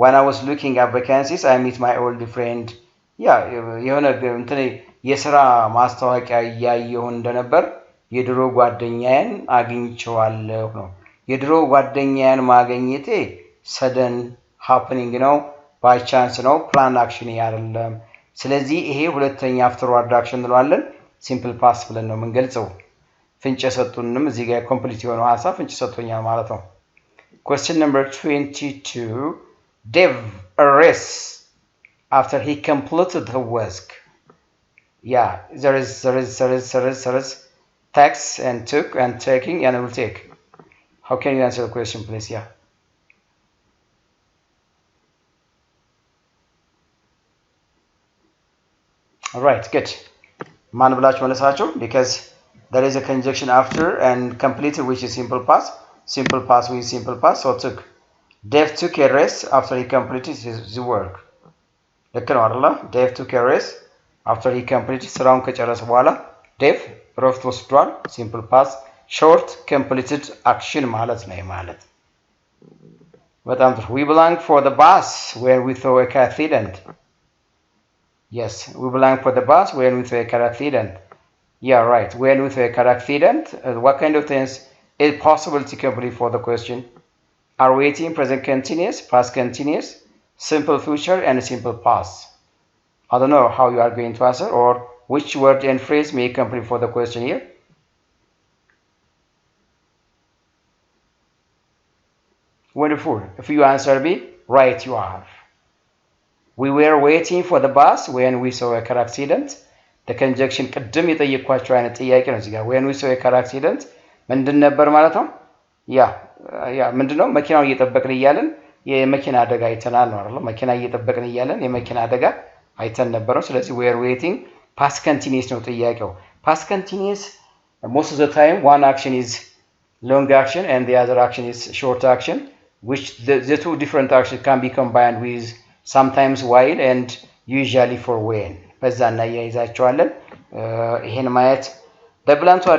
when I was looking at vacancies I met my old friend የሆነ እንትን የሥራ ማስታወቂያ ያየው እንደነበር የድሮ ጓደኛዬን አግኝቼዋለሁ ነው የድሮ ጓደኛዬን ማግኘቴ sudden happening ነው ባይ ቻንስ ነው ፕላን አክሽን አይደለም ስለዚህ ይሄ ሁለተኛ አፍተርዋርድ አክሽን እንለዋለን ሲምፕል ፓስ ብለን ነው የምንገልጸው ፍንጭ ሰጡንም እዚህ ጋር ኮምፕሊት የሆነው ሐሳብ ፍንጭ ሰጥቶኛል ማለት ነው question number 22 Dave arrests after he completed the work yeah there is tax and took and taking and will take how can you answer the question please yeah all right good ማን ብላችሁ መለሳችሁ because there is a conjunction after and completed which is simple past with simple past so took Dave took a rest after he completed his work ልክ ነው አይደል Dave took a rest after he completed ስራውን ከጨረሰ በኋላ Dave ረፍት ወስዷል simple past short completed action ማለት ነው ማለት በጣም we belong for the bus where we saw a car accident yes we belong for the bus when we saw a car accident yeah right when we saw a car accident what kind of things is possible to complete for the question are waiting present continuous past continuous simple future and simple past I don't know how you are going to answer or which word and phrase may complete for the question here wonderful if you answer B right you are we were waiting for the bus when we saw a car accident the conjunction ቅድም የጠየኳቸው አይነት ጥያቄ ነው እዚህ ጋር when we saw a car accident ምንድን ነበር ማለት ነው ያ ምንድነው መኪናው እየጠበቅን እያለን የመኪና አደጋ አይተናል ነው አይደል መኪና እየጠበቅን እያለን የመኪና አደጋ አይተን ነበር ስለዚህ we are waiting past continuous ነው ጥያቄው past continuous most of the time one action is long action and the other action is short action which the two different actions can be combined with sometimes while and usually for when በዛና ያይዛቸዋለን ይሄን ማየት the plan to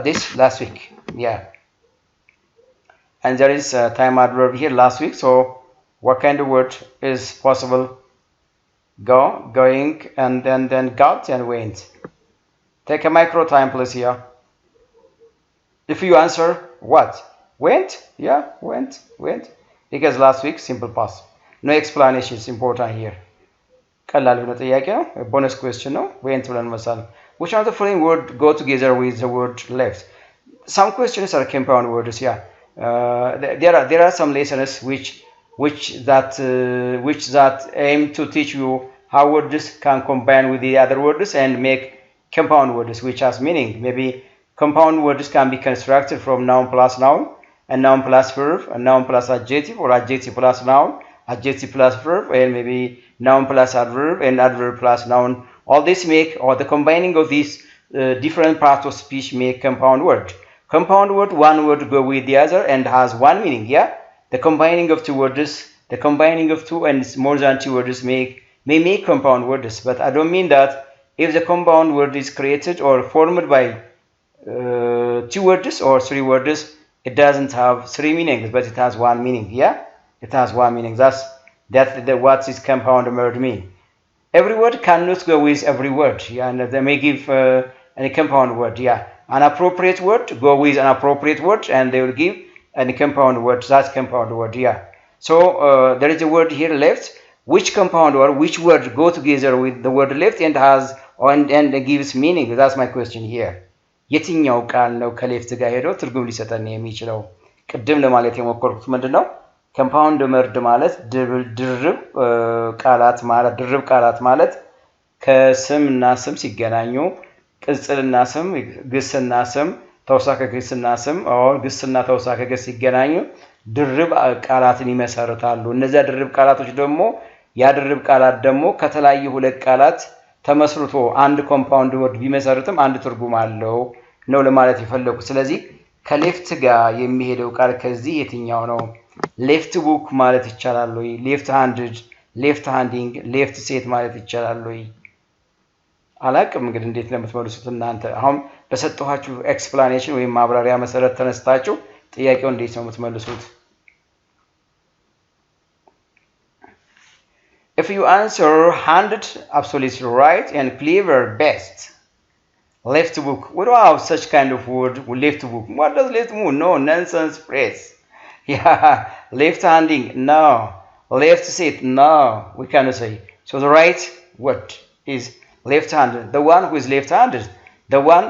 this last week yeah and there is a time adverb here last week so what kind of word is possible go going and then got and went take a micro time please here if you answer what went yeah went because last week simple past no explanation is important here ቀላል ነው ጥያቄ ነው bonus question ነው went ብለን መሳል which are the following word go together with the word left some questions are compound words yeah there are some lessons which that aim to teach you how words can combine with the other words and make compound words which has meaning maybe compound words can be constructed from noun plus noun and noun plus verb and noun plus adjective or adjective plus noun adjective plus verb and maybe noun plus adverb and adverb plus noun all this make or the combining of these different parts of speech make compound word one word go with the other and has one meaning yeah the combining of two words the combining of two and more than two words may make compound words but I don't mean that if the compound word is created or formed by two words or three words it doesn't have three meanings but it has one meaning yeah it has one meaning that's what is compound word mean every word cannot go with every word yeah and they may give a compound word yeah an appropriate word go with an appropriate word and they will give a compound word that's compound word yeah so there is a word here left which compound or which word go together with the word left and has and gives meaning that's my question here የትኛው ቃል ነው ከሌፍት ጋር ሄዶ ትርጉም ሊሰጠን የሚችለው ቅድም ለማለት የሞከርኩት ምንድነው compound word ማለት ድርብ ቃላት ማለት ከስምና ስም ሲገናኙ ቅጽልና ስም ግስና ስም ተውሳከ ግስና ስም or ግስና ተውሳከ ግስ ሲገናኙ ድርብ ቃላትን ይመሰርታሉ እነዚያ ድርብ ቃላቶች ደግሞ ያ ድርብ ቃላት ደግሞ ከተለያዩ ሁለት ቃላት ተመስርቶ አንድ ኮምፓውንድ ወርድ ቢመሰርትም አንድ ትርጉም አለው ነው ለማለት ይፈልኩ ስለዚህ ከሌፍት ጋር የሚሄደው ቃል ከዚህ የትኛው ነው ሌፍት ቡክ ማለት ይቻላል ወይ ሌፍት ሃንድድ ሌፍት ሃንዲንግ ሌፍት ሴት ማለት ይቻላል ወይ አላቅም እንግዲህ እንዴት ለምትመልሱት እናንተ አሁን በሰጠኋችሁ ኤክስፕላኔሽን ወይ ማብራሪያ መሰረት ተነስታችሁ ጥያቄው እንዴት ነው የምትመልሱት If you answer 100 absolutely right and clever best left book what do I have such kind of word left book what does left mean no nonsense phrase yeah left handing no left seat. No, we cannot say. So the right word is left-handed. The one who is left-handed, the one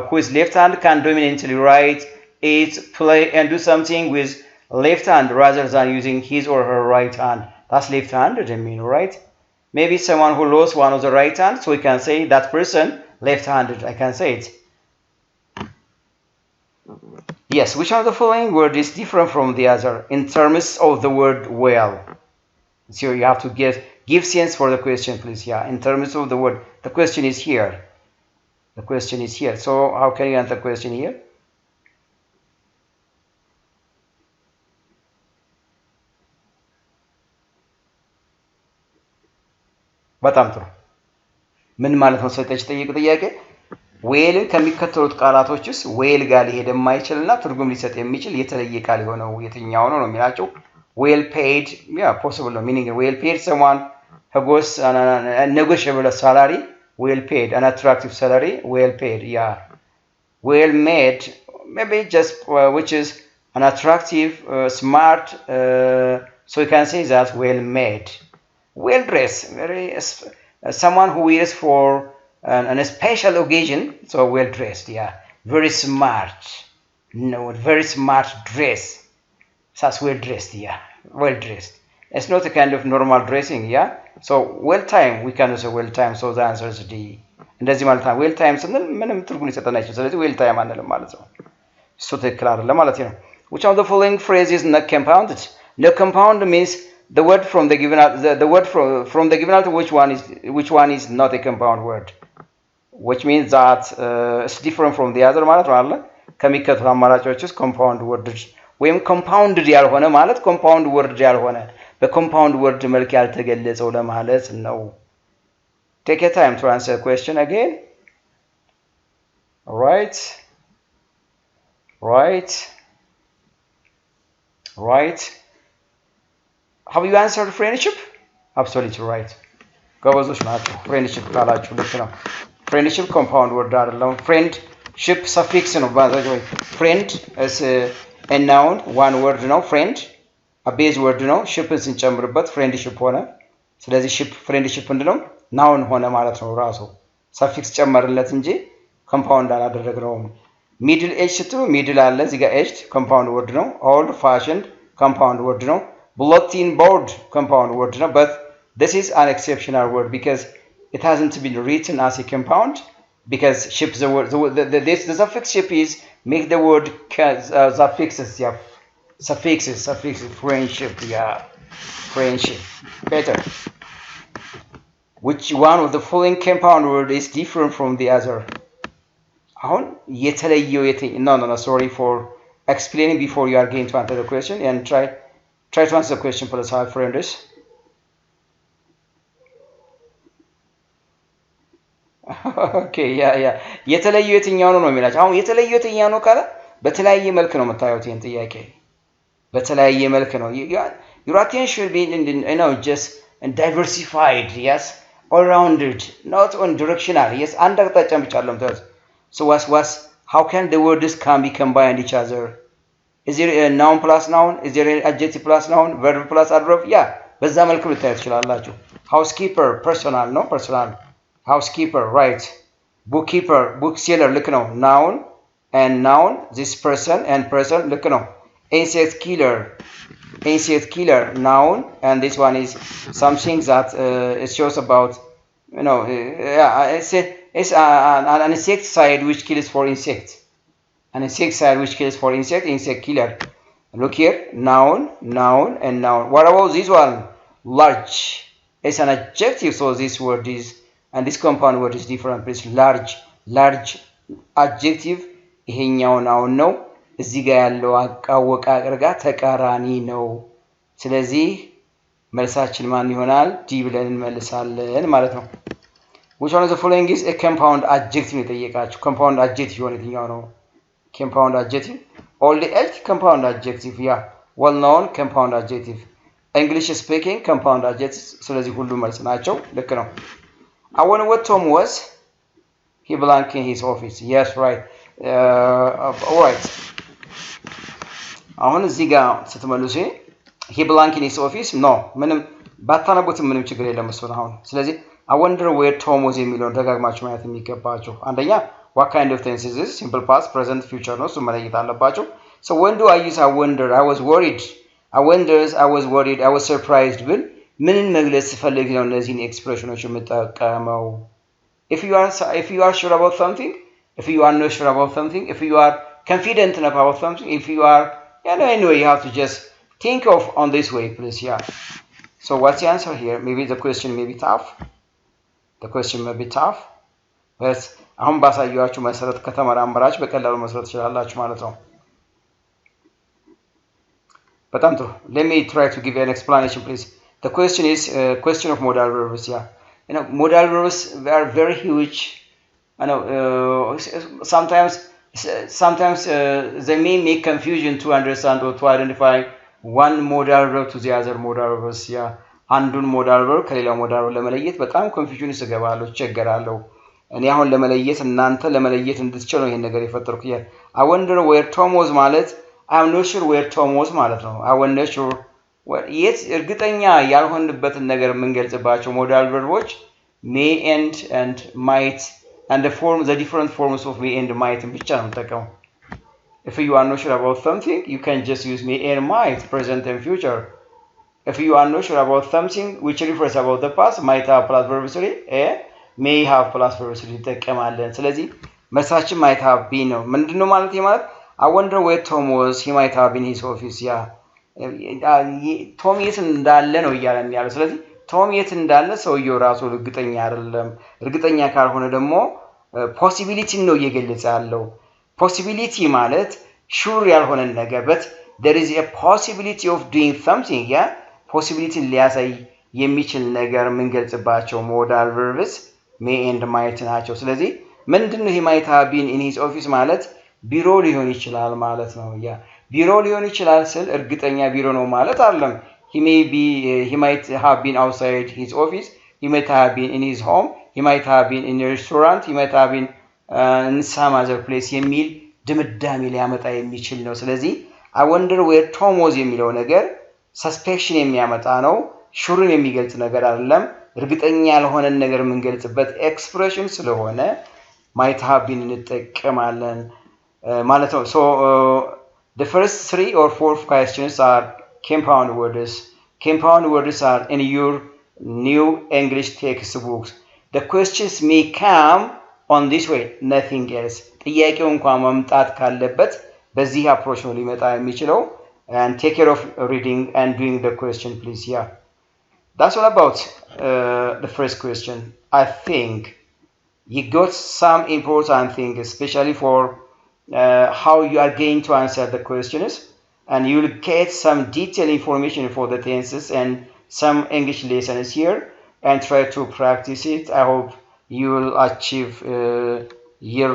who is left-handed can dominantly write, eat, play, and do something with left hand rather than using his or her right hand. That's left-handed, I mean, right? Maybe someone who lost one of the right hand, so we can say that person left-handed. I can say it. Yes, which of the following word is different from the other in terms of the word well? So you have to give sense for the question, please. Yeah, in terms of the word, the question is here. The question is here. So how can you answer the question here? በጣም ጥሩ ምን ማለት ነው ሰጠች ጠይቅ ጥያቄ ዌል ከሚከተሉት ቃላቶች ውስጥ ዌል ጋር ሊሄድ የማይችልና ትርጉም ሊሰጥ የሚችል የተለየ ቃል የሆነው የትኛው ነው የሚላቸው well paid yeah possible no meaning well paid someone who goes on a negotiable salary well paid an attractive salary well paid yeah well made maybe just which is an attractive smart so you can say that well made well dressed very someone who wears for on a special occasion so well dressed yeah very smart no very smart dress that's well dressed yeah well dressed it's not a kind of normal dressing yeah so well time we can say well time so the answer is D እንደዚህ ማለት ነው well time ስንል ምንም ትርጉም ሊሰጠን አይችልም ስለዚህ well time አንልም ማለት ነው እሱ ትክክል አይደለም ማለት ነው which of the following phrases is not compounded no compound means the word from the given the word from the given which one is not a compound word which means that it's different from the other ማለት ነው አይደል ከሚከተሉ አማራጮች ውስጥ compound word ወይም compounded ያልሆነ ማለት compound word ያልሆነ በcompound word መልክ ያልተገለጸው ለማለት ነው take your time to answer the question again right have you answered friendship absolutely right ጎበዞች ናቸው friendship ካላችሁ ልክ ነው friendship compound word አይደለም friendship suffix ነው ባዛጅ ወይ friend is a noun one word ነው friend a base word ነው shipን ስንጨምርበት friendship ሆነ ስለዚህ ship friendship ምንድነው noun ሆነ ማለት ነው ራሱ suffix ጨመርለት እንጂ compound አላደረግነውም middle age ስትሉ middle አለ እዚህ ጋር aged compound word ነው old fashioned compound word ነው bulletin board compound word ነው but this is an exceptional word because it hasn't been written as a compound because ship the word the suffix ship is make the word suffixes yeah suffixes friendship yeah friendship better which one of the following compound word is different from the other አሁን የተለየው no sorry for explaining before you are going to answer the question and try to answer the question for the side friends okay yeah የተለየው የትኛው ነው የሚላችሁ አሁን የተለየው የትኛው ነው ካለ በተለያየ መልክ ነው መታየት ይሄን ጥያቄ በተለያየ መልክ ነው your attention should be you know just diversified yes all rounded not on directional yes አንድ አቅጣጫ ብቻ አይደለም ተዝ so what's how can the words can be combined each other is there a noun plus noun is there an adjective plus noun verb plus adverb yeah በዛ መልኩ ልታዩት ይችላልላችሁ housekeeper personal no personal housekeeper right bookkeeper bookseller look no noun and noun this person and person look no insect killer noun and this one is something that it shows about you know it's an insecticide which kills for insect an insecticide which kills for insect killer look here noun and noun what about this one large it's an adjective so this word is and this compound word is different please large adjective ይሄኛው noun ነው እዚህ ጋር ያለው አወቃቀር ጋር ተቃራኒ ነው ስለዚህ መልሳችን ማን ይሆናል ዲ ብለን እንመልሳለን ማለት ነው which one of the following is a compound adjective የጠየቃችሁ compound adjective የሆነ የትኛው ነው compound adjective old age compound adjective yeah well known compound adjective English speaking compound adjective ስለዚህ ሁሉ መልስ ናቸው ልክ ነው I wonder what Tom was he belonged in his office yes right all right አሁን እዚህ ጋር ስትመልሱ he blank in his office no ምንም ባታነቡትም ምንም ችግር የለም እሱን አሁን ስለዚህ I wonder where Tom was የሚለውን ደጋግማችሁ ማየት የሚገባችሁ አንደኛ what kind of tense is this simple past present future ነው እሱ መለየት አለባችሁ so when do I use I wonder I was worried I wonders I was worried I was surprised ብል ምንን መግለጽ ስፈልግ ነው እነዚህን ኤክስፕሬሽኖች የምጠቀመው if you are sure about something if you are not sure about something if you are confident about something if you are anyway you have to just think of on this way please yeah so what's the answer here maybe the question may be tough the question may be tough but አሁን ባሳያችሁ መሰረት ከተመራመራችሁ በቀላሉ መስራት ትችላላችሁ ማለት ነው በጣም ጥሩ let me try to give you an explanation please the question is question of modal verbs yeah modal verbs are very huge I know sometimes they may make confusion to understand or to identify one modal verb to the other modal verbs yeah አንዱን ሞዳል ቨርብ ከሌላው ሞዳል ቨርብ ለመለየት በጣም ኮንፊውዥን ይስገባለሁ ቸገራለሁ እኔ አሁን ለመለየት እናንተ ለመለየት እንድትችሉ ነው ይሄን ነገር የፈጠርኩት I wonder where Tom was ማለት I'm not sure where Tom was ማለት ነው I was not sure የት እርግጠኛ ያልሆንበትን ነገር የምንገልጽባቸው ሞዳል ቨርቦች may and might and the different forms of may and might ብቻ ነው የምጠቀመው if you are not sure about something you can just use may and might present and future if you are not sure about something which refers about the past might have plus verb 3 may have plus verb 3 ተጠቀማለን ስለዚህ መሳችን might have been ነው ምንድነው ማለት ማለት I wonder where Tom was he might have been in his office yeah ቶም የት እንዳለ ነው ይያለን ያለው ስለዚህ ቶም የት እንዳለ ሰውየው ራሱ እርግጠኛ አይደለም እርግጠኛ ካልሆነ ደግሞ ፖሲቢሊቲ ነው እየገለጸ ያለው ፖሲቢሊቲ ማለት sure ያልሆነ ነገር but there is a possibility of doing something yeah possibility ሊያሳይ የሚችል ነገር ምንገልጽባቸው modal verbs may and might ናቸው ስለዚህ ምንድነው he might have been in his office ማለት ቢሮ ሊሆን ይችላል ማለት ነው ያ ቢሮ ሊሆን ይችላል ስል እርግጠኛ ቢሮ ነው ማለት አይደለም he might have been outside his office he might have been in his home he might have been in a restaurant he might have been in some other place የሚል ድምዳሜ ሊያመጣ የሚችል ነው ስለዚህ I wonder where Tom was የሚለው ነገር suspicion የሚያመጣ ነው ሹርን የሚገልጽ ነገር አይደለም እርግጠኛ ያልሆነ ነገር ምንገልጽበት ኤክስፕሬሽን ስለሆነ might have been እንጠቀማለን ማለት ነው so the first 3 or 4 questions are compound words compound words are in your new English textbooks the questions may come on this way nothing else ጥያቄው እንኳን መምጣት ካለበት በዚህ approach ነው ሊመጣ የሚችለው and take care of reading and doing the question please yeah that's all about the first question I think you got some important things especially for how you are going to answer the questions and you will get some detailed information for the tenses and some English lessons here and try to practice it I hope you will achieve your